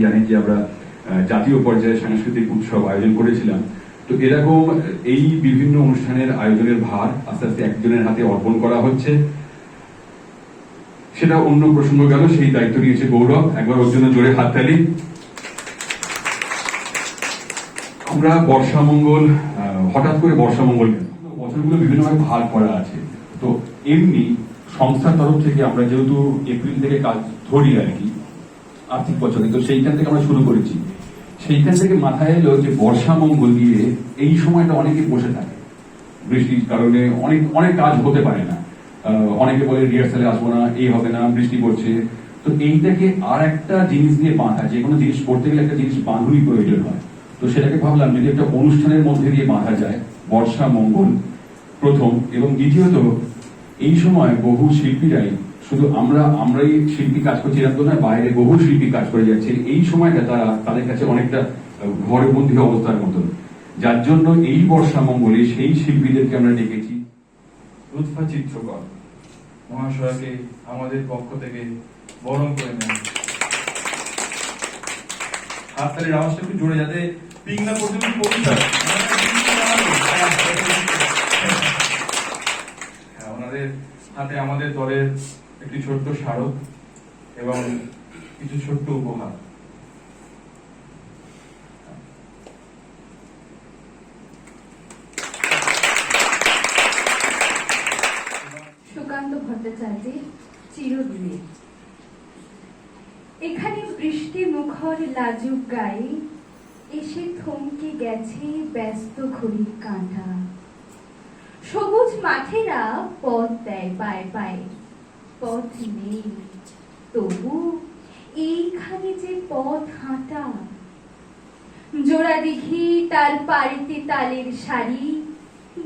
জানেন যে আমরা জাতীয় পর্যায়ে সাংস্কৃতিক উৎসব আয়োজন করেছিলাম। তো এরকম এই বিভিন্ন অনুষ্ঠানের আয়োজনের ভার আস্তে আস্তে একজনের হাতে অর্পণ করা হচ্ছে, সেটা অন্য প্রসঙ্গ গেল। সেই দায়িত্ব নিয়েছে গৌরব, একবার ওর জন্য জোরে হাততালি। আমরা বর্ষামঙ্গল, হঠাৎ করে বর্ষামঙ্গল বছরগুলো বিভিন্নভাবে ভাগ করা আছে। তো এমনি সংস্থার তরফ থেকে আমরা যেহেতু এপ্রিল থেকে কাজ ধরি আর কি আর্থিক বছরে, তো সেইখান থেকে আমরা শুরু করেছি। সেইখান থেকে মাথায় এলো যে বর্ষামঙ্গল দিয়ে এই সময়টা অনেকে বসে থাকে, বৃষ্টির কারণে অনেক অনেক কাজ হতে পারে না। অনেকে বলে রিহার্সালে আসবো না, এই হবে না, বৃষ্টি পড়ছে। তো এইটাকে আর একটা জিনিস দিয়ে বাঁধা, যে কোনো জিনিস করতে গেলে একটা জিনিস বাঁধুনি প্রয়োজন হয়। তো সেটাকে ভাবলাম যদি একটা অনুষ্ঠানের মধ্যে দিয়ে বাঁধা যায়, বর্ষা মঙ্গল প্রথম। এবং দ্বিতীয়ত এই সময় বহু শিল্পীরাই, শুধু আমরাই শিল্পী কাজ করছি এরকম তো নয়, বাইরে বহু শিল্পী কাজ করে যাচ্ছে। এই সময়টা তারা তাদের কাছে অনেকটা ঘরবন্দি অবস্থার মতন, যার জন্য এই বর্ষা মঙ্গলে সেই শিল্পীদেরকে আমরা ডেকেছি। লুৎফা চিত্রকর মহাশয়কে আমাদের পক্ষ থেকে বরণ করে নেন। হাততালির আওয়াজটা একটু জোরে, যাতে পিং না পর্যন্ত পৌঁছায়। হ্যাঁ, ওনাদের হাতে আমাদের দলের একটি ছোট্ট স্মারক এবং কিছু ছোট্ট উপহার। সুকান্ত ভট্টাচার্যের চিরদিনে। এখানে বৃষ্টি মুখর লাজুক গায়ে এসে থমকে গেছে ব্যস্ত ঘড়ির কাঁটা। সবুজ মাঠেরা পথ দেয় পায়ে পায়ে, পথ নেই তবু এইখানে যে পথ হাঁটা। জোড়া দিঘি তার পাড়িতে তালের সারি,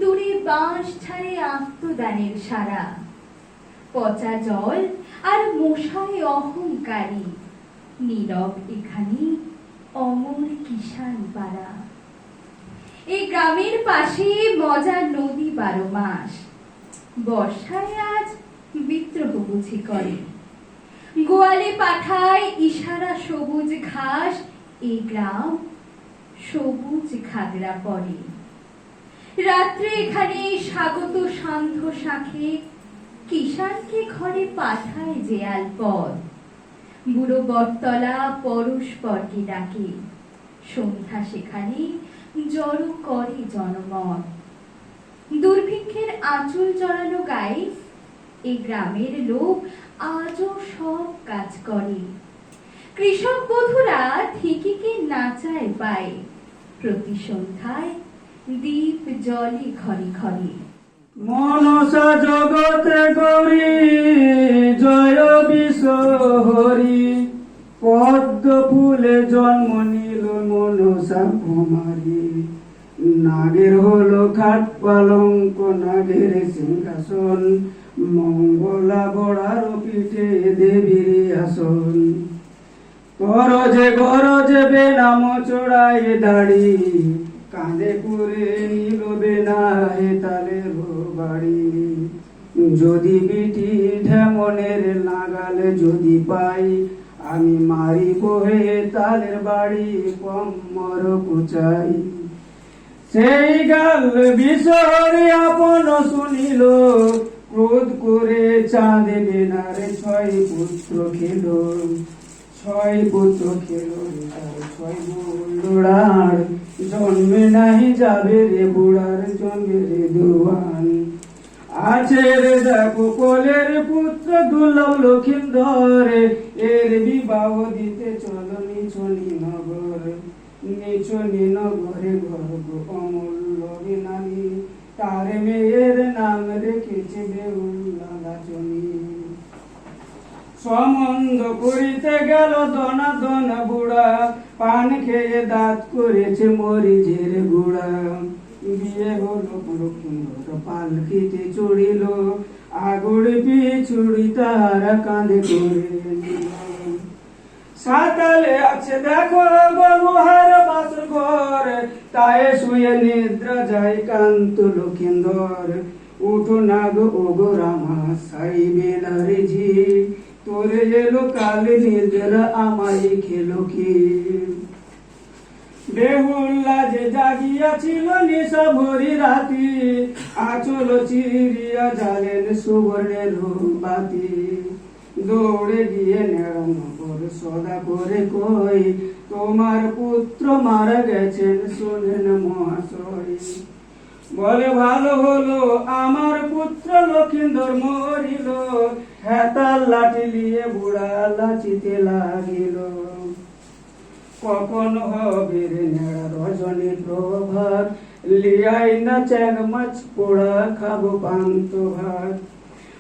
দূরে বাঁশ ছাড়ে আত্মদানের সারা। পচা জল আর মশায় অহংকারী, নীরব এখানে অমর কিষান পাড়া। এই গ্রামের পাশে মজার নদী 12 মাস, বর্ষায় আজ বিদ্রোহ বুঝি করে। গোয়ালে পাঠায় ইশারা সবুজ ঘাস, এই গ্রাম সবুজ ঘাগরা পরে। রাত্রে এখানে স্বাগত সান্ধ্য শাখে, কিষানকে ঘরে পাঠায় যে আলপদ। বুড়ো বটতলা পরস্পরকে ডাকে, সন্ধ্যা সেখানে জড়ো করে জনমত। দুর্ভিক্ষের আঁচল জড়ানো গায়ে এই গ্রামের লোক আজও সব কাজ করে। কৃষক বধূরা ঠিকিকে নাচায় পায়, প্রতি সন্ধ্যায় দীপ জলে ঘরে ঘরে। মনসা জগতে গৌরী জয় বিশ্ব হরি, পদ্ম ফুলে জন্ম নিল মনসা কুমারী। নাগের হলো খাট পালঙ্ক, নাগের সিংহাসন, মঙ্গলা বড়ার পিঠে দেবীর আসন। গরজে বেনাম চড়াই দাড়ি, কাঁধে করে নিল বেনা হে তালের বাড়ি। যদি বিটি ঢেমনের নাগাল যদি পাই, আমি মারিব হে তালের বাড়ি কম্মর কুচাই। সেই গাল বিষরে আপন শুনিল, ক্রোধ করে চাঁদ বেনার 6 পুত্র খেল। 6 পুত্র খেল তার 6 বুড়ার, জন্মে নাহি যাবে রে বুড়ার জন্মে রে দুয়ান। আছে রে দেখো কোলের পুত্র দুর্লভ লক্ষিন্দর, এর বিবাহ দিতে চল নিচনি নগর। নিচনি নগরে গর্ব অমূল্য বিনানি, তার মেয়ের নাম রেখেছে বেহুলা লাচনি। সম্বন্ধ করিতে গেল দনা দনা বুড়া, পান খেয়ে দাঁত করেছে মরিচের গুড়া। বিয়ে হলো লক্ষিন্দর পালকিতে চড়িল, আগুড় পিছুড়ি তাহারা কাঁধে করে নিল। সাতালে আছে দেখো গলুহার বাসর ঘর, তাই শুয়ে নিদ্রা যায় কান্ত লক্ষিন্দর। উঠো না গো ওগো রামা সাই বেলার ঝি, তোরে এলো কাল নিজেরা আমায় খেলো কি বেহুল্লা যে জাগিয়াছিল নিশা ভরি রাতি আচল চিরিয়া জালেন সুবর্ণের বাতি দৌড়ে গিয়ে নেড়ানগর সদা করে কই তোমার পুত্র মারা গেছেন শোনেন মহাশয় বলে ভালো হলো আমার পুত্র লক্ষিন্দর মরিল হেতাল লাঠি লিয়ে বুড়া লাচিতে লাগিল কখন হবে রে নেড়া রজনী প্রভাত লিয়াই না চ্যাং মাছ পোড়া খাবো পান্ত ভাত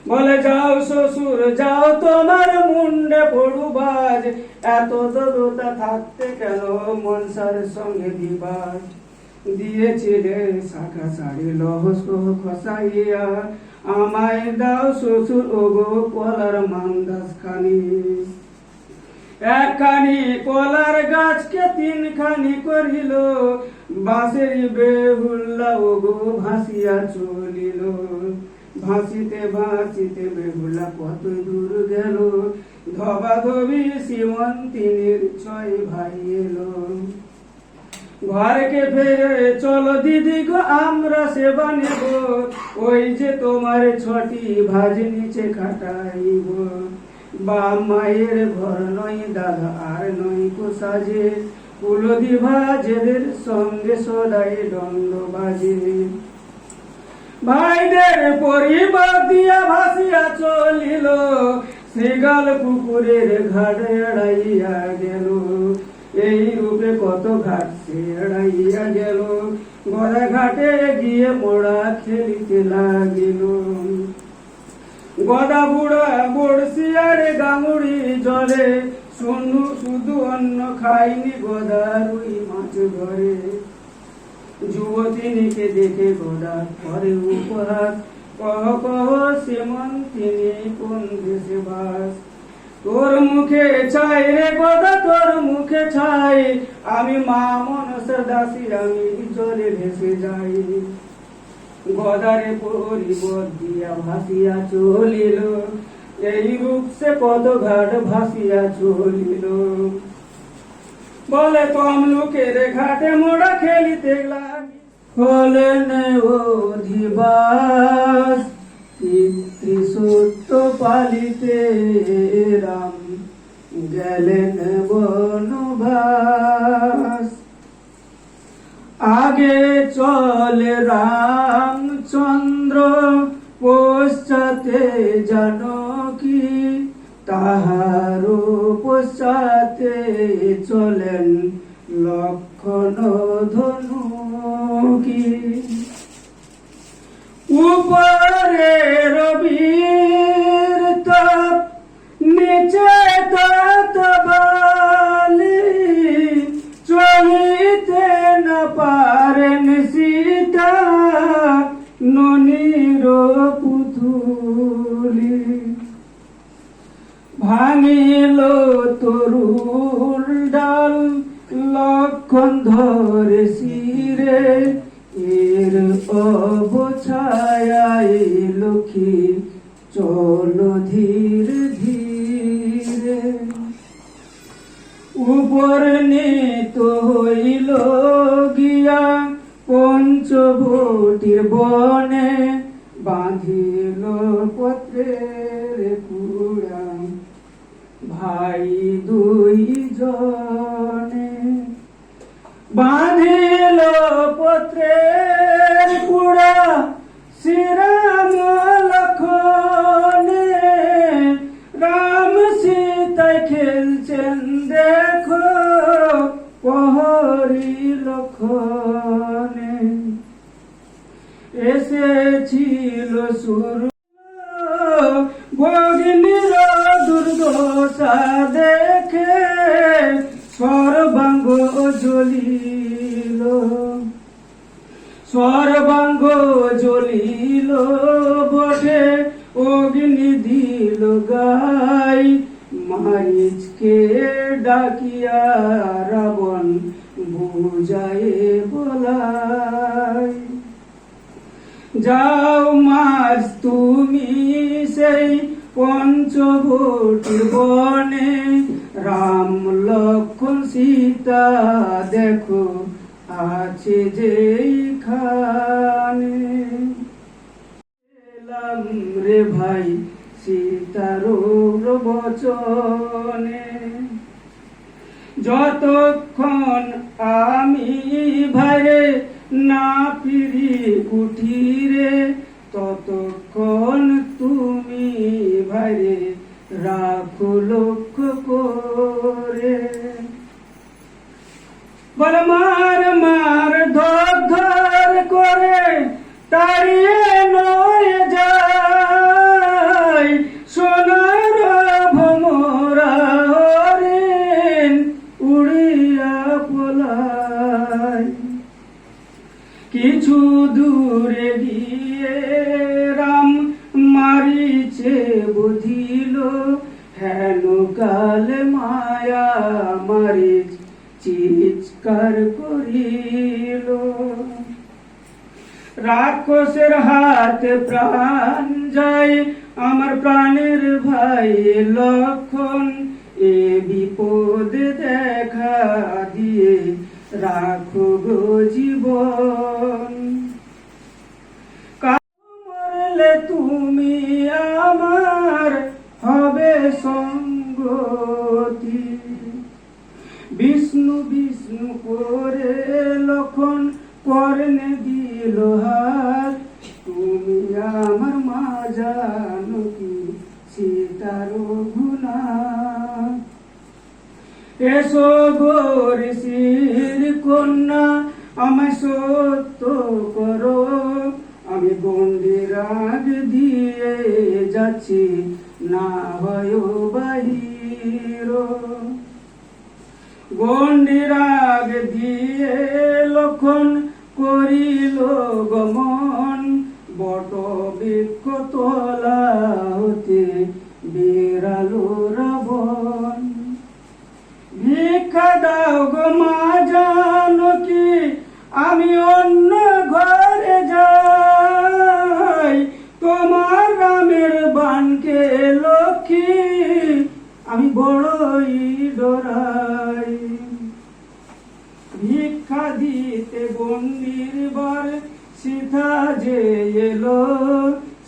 বলে যাও শ্বশুর যাও তোমার মুন্ডে পড়ু বাজ এত দরতা থাকতে কেন মনসার সঙ্গে দিবাজ দিয়েছিলে শাখা শাড়ি লহস খসাইয়া আমায় দাও শ্বশুর ওগো কলার মান্দাস খানি একখানি কলার গাছকে তিনখানি করিল বাঁশের বেহুল্লা ওগো ভাসিয়া চলিল ভাসিতে ভাসিতে বেহুলা কত দূর গেল ধবা ধবি সীমন্তিনীর ছয় ভাই এলো ঘরকে ফেরে চলো দিদি গো আমরা সেবা নেব ওই যে তোমার ছটি ভাজ নিচে খাটাইব বা মায়ের ঘর নয় দাদা আর নয় কো সাজে কুলদি ভাজেদের সঙ্গে সদাই দণ্ড বাজে ভাইদের পরিবার দিয়া ভাসিয়া চলিল শ্রীগাল পুকুরের ঘাট এড়াইয়া গেল এই রূপে কত ঘাট সে এড়াইয়া গেল গড়া ঘাটে গিয়ে মোড়া খেলিতে লাগিল গদা বুড়া বড়শিয়ার গাঙুড়ি জলে শুনু শুধু অন্ন খাইনি গদা রুই মাছ ঘরে যুবতিনীকে দেখে গদা করে উপহাস কহ কহ সীমন্তিনী কোন দেশে বাস তোর মুখে চাই রে গদা তোর মুখে চাই আমি মা মনসার দাসী আমি জলে ভেসে যাই গদারে পরিবর দিয়া ভাসিয়া চলিল এই রূপ সে কত ঘাট ভাসিয়া চলিল বলে কম লোকের ঘাটে মোড়া খেলিতে লাগি হলেন অধিবাস পিতৃসূত্র পালিতে রাম গেলেন বনবাস আগে চলে রামচন্দ্র পশ্চাতে জানকী তাহার পশ্চাতে চলেন লক্ষণ ধনুকি উপরে রবির তাপ নিচে ততবালি চলিতে না পারেন সীতা ননির পুতুলি ভাঙিল তরুর ডাল লক্ষণ ধরে শিরে এর অবছায় লক্ষ্মী চল ধীরে ধীরে উপর নিত হইল গিয়া পঞ্চবটির বনে বাঁধিল পত্রের কুড়া ভাই দুই জনে বাঁধিল পত্রের কুড়া শ্রীরাম লক্ষণে রাম সীতায় খেলছেন দেখো প্রহরী লক্ষণে এসেছিল সুর ভগিনীর দুর্দশা দেখে সর্বাঙ্গ জ্বলিল সর্বাঙ্গ জ্বলিল বটে অগ্নি দিল গাই মারিচকে ডাকিয়া রাবণ বুঝায় বলাই যাও মাছ তুমি সেই পঞ্চবটির বনে রাম লক্ষণ সীতা দেখো আছে যেইখানে। এলাম রে ভাই সীতার বচনে, যতক্ষণ আমি ভাইরে না ফিরি কুঠিরে, ততক্ষণ তুমি ভাইরে রাখো লক্ষ্য করে। বল মার মার ধর ধর করে তাড়িয়ে নয় যায়, সোনার ভোমরা হরিণ উড়িয়া পলায়। কিছু দূরে গিয়ে রাম মারিচে বুঝিল, হেন কালে মায়া মারিচ চিৎকার করিল। রাক্ষসের হাতে প্রাণ যায় আমার প্রাণের ভাই লক্ষণ, এ বিপদ দেখা দিয়ে রাখো গো জীবন। মরলে তুমি আমার হবে সঙ্গতি, বিষ্ণু বিষ্ণু করে লক্ষণ কর্ণে দিল হাত, তুমি আমার মা জানো কি সীতার গুণা। এসো গো ঋষির কন্যা আমায় সত্য করো, আমি গণ্ডি রাগ দিয়ে যাচ্ছি না হয় বাহির। গণ্ডি রাগ দিয়ে লক্ষণ করিল গমন, বট বৃক্ষ তলা হতে বেরালো রাবণ। ভিক্ষা দাও গো মা জানকী আমি অন্য ঘরে যাই, তোমার রামের বানকে লক্ষ্মী আমি বড়ই ডরাই। ভিক্ষা দিতে গণ্ডির বার সীতা যে এলো,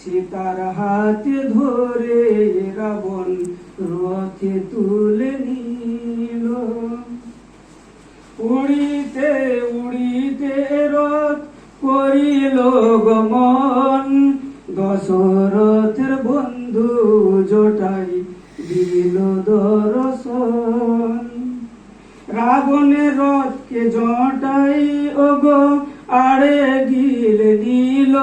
সীতার হাতে ধরে রাবণ রথে তুলে নিল। উড়িতে উড়িতে রথ করিল গমন, দশরথের বন্ধু জটাই দিল দর্শন। রাবণের রথকে জটাই ওগো আড়ে গিলে দিল,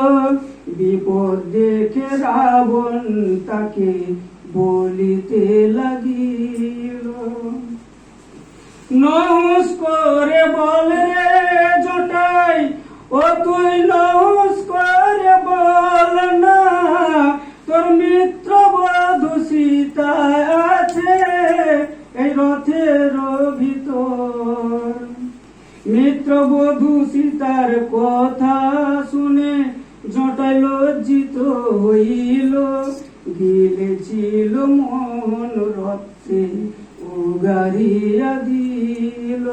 বিপদ দেখে রাবণ তাকে বলিতে লাগিল। নহুস করে বল রে জটাই, ও তুই নহুস করে বল না, তোর মিত্র বধূ সীতা আছে এই রথের ভিতর। মিত্র বধূ সীতার কথা শুনে জটাই লজ্জিত হইল, গিলেছিল মন রথে উগারিয়া দিল।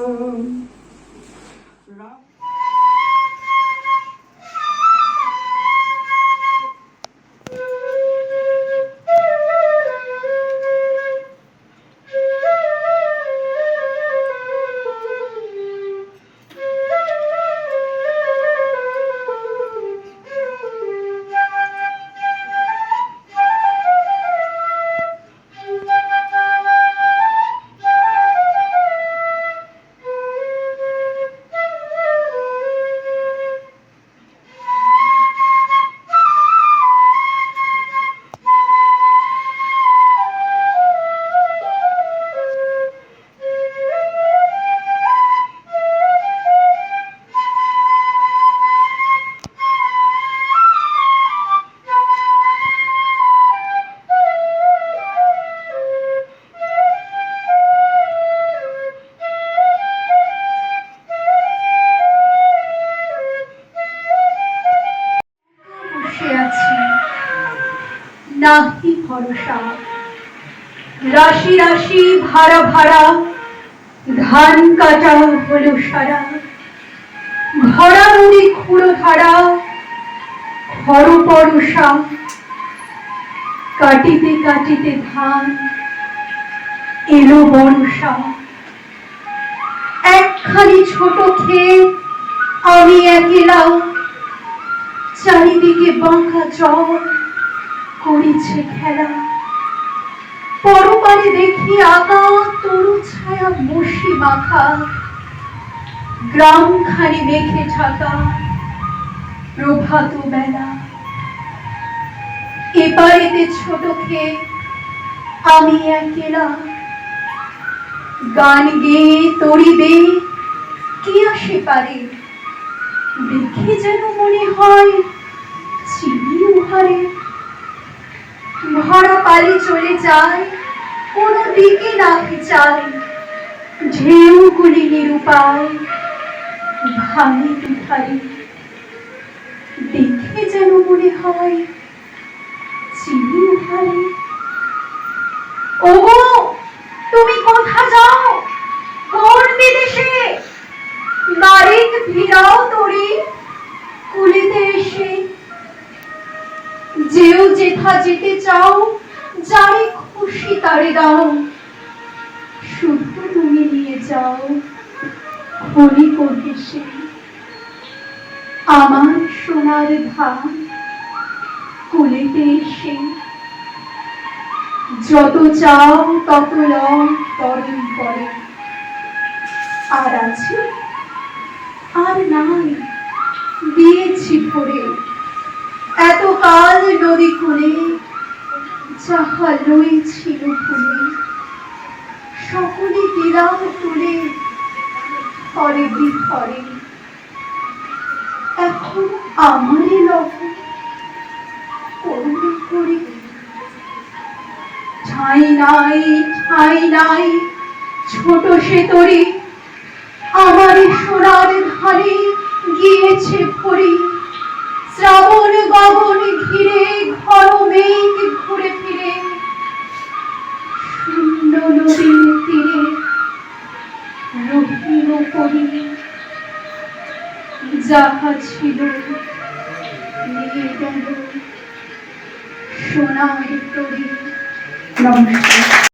ভরসা। রাশি রাশি ভাড়া ভাড়া ধান কাটা হলো সারা, ভরা নদী খুঁড়ো ধারা খর পরশা। কাটিতে কাটিতে ধান এলো বর্ষা। একখানি ছোট ক্ষেত আমি একলা, চারিদিকে বাঁকা জল করিছে খেলা। পরপারে দেখি আঁকা তরু ছায়া বসি মাখা, গ্রামখানি মেঘে ঢাকা প্রভাত বেলা। এপারেতে ছোট ক্ষেত আমি একলা, গান গেয়ে তরিবে কি আসে পারে। দেখে যেন মনে হয় চিনি উহারে। ভরা পালি চলে যায় কোন দিকে নাহি চায়, ঢেউগুলি নিরুপায় ভাঙে দুধারে। দেখে যেন মনে হয় চিনি উহারে। ওগো তুমি কোথা যাও কোন বিদেশে, বাড়ির ফিরাও তরি কুলিতে এসে। যেও যেথা যেতে চাও যারে খুশি তারে দাও, শুধু তুমি নিয়ে যাও ক্ষণিক হেসে। আমার সোনার ধান কুলিতে এসে, যত চাও তত লও তরল পরে। আর আছে আর নাই দিয়েছি ভরে, এতকাল নদী কূলে যাহা লইছিল ভুলে। সকলে দিলাম তুলে থরে বিথরে। এখন আমারে লভ করুণা করে। ঠাঁই নাই ঠাঁই নাই ছোট সে তরি, আমার সোনার ধানে গিয়েছে ভরি। শ্রাবণ গগন ঘিরে ঘন মেঘ ঘুরে ফিরে, শূন্য নদীর তীরে রহিল পরি। যাহা ছিল নিয়ে গেল সোনার তরি। নমস্কার।